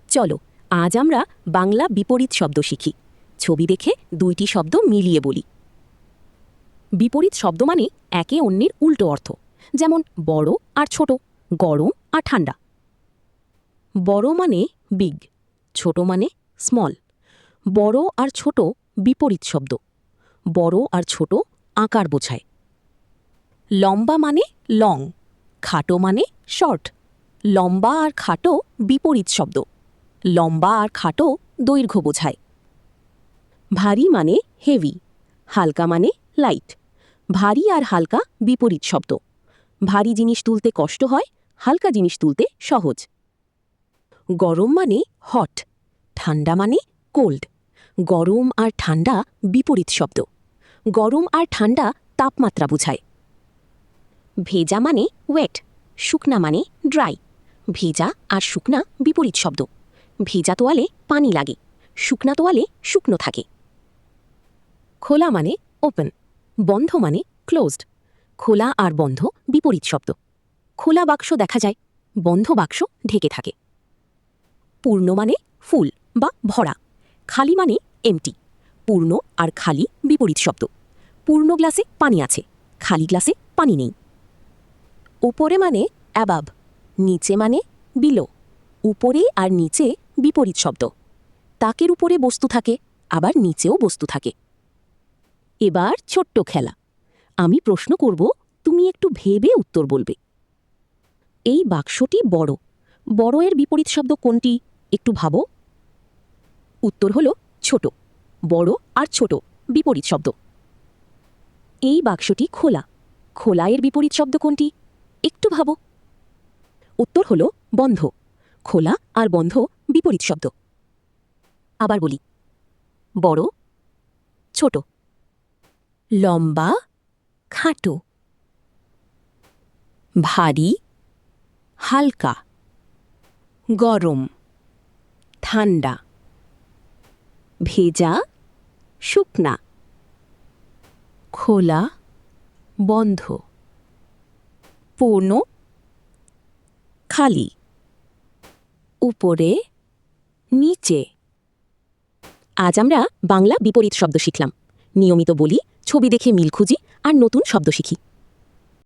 চলো আজ আমরা বাংলা বিপরীত শব্দ শিখি। ছবি দেখে দুইটি শব্দ মিলিয়ে বলি। বিপরীত শব্দ মানে একে অন্যের উল্টো অর্থ, যেমন বড় আর ছোট, গরম আর ঠান্ডা। বড় মানে বিগ, ছোট মানে স্মল। বড় আর ছোট বিপরীত শব্দ। বড় আর ছোট আকার বোঝায়। লম্বা মানে লং, খাটো মানে শর্ট। লম্বা আর খাটো বিপরীত শব্দ। লম্বা আর খাটো দৈর্ঘ্য বোঝায়। ভারী মানে হেভি, হালকা মানে লাইট। ভারী আর হালকা বিপরীত শব্দ। ভারী জিনিস তুলতে কষ্ট হয়, হালকা জিনিস তুলতে সহজ। গরম মানে হট, ঠান্ডা মানে কোল্ড। গরম আর ঠান্ডা বিপরীত শব্দ। গরম আর ঠান্ডা তাপমাত্রা বোঝায়। ভেজা মানে ওয়েট, শুকনা মানে ড্রাই। ভেজা আর শুকনা বিপরীত শব্দ। ভেজা তোয়ালে পানি লাগে, শুকনা তোয়ালে শুকনো থাকে। খোলা মানে ওপেন, বন্ধ মানে ক্লোজড। খোলা আর বন্ধ বিপরীত শব্দ। খোলা বাক্স দেখা যায়, বন্ধ বাক্স ঢেকে থাকে। পূর্ণ মানে ফুল বা ভরা, খালি মানে এমটি। পূর্ণ আর খালি বিপরীত শব্দ। পূর্ণ গ্লাসে পানি আছে, খালি গ্লাসে পানি নেই। উপরে মানে অ্যাবাব, নিচে মানে বিলো। উপরে আর নিচে বিপরীত শব্দ। তাকের উপরে বস্তু থাকে, আবার নিচেও বস্তু থাকে। এবার ছোট্ট খেলা। আমি প্রশ্ন করব, তুমি একটু ভেবে উত্তর বলবে। এই বাক্সটি বড়, বড় এর বিপরীত শব্দ কোনটি একটু ভাবো। উত্তর হলো ছোট। বড় আর ছোট বিপরীত শব্দ। এই বাক্সটি খোলা, খোলা এর বিপরীত শব্দ কোনটি একটু ভাবো। উত্তর হলো বন্ধ। খোলা আর বন্ধ বিপরীত শব্দ। আবার বলি, বড়, ছোট। লম্বা, খাটো। ভারী, হালকা। গরম, ঠান্ডা। ভেজা, শুকনা। খোলা, বন্ধ। পূর্ণ, খালি। উপরে, নিচে। আজ আমরা বাংলা বিপরীত শব্দ শিখলাম। নিয়মিত বলি, ছবি দেখে মিল খুঁজি আর নতুন শব্দ শিখি।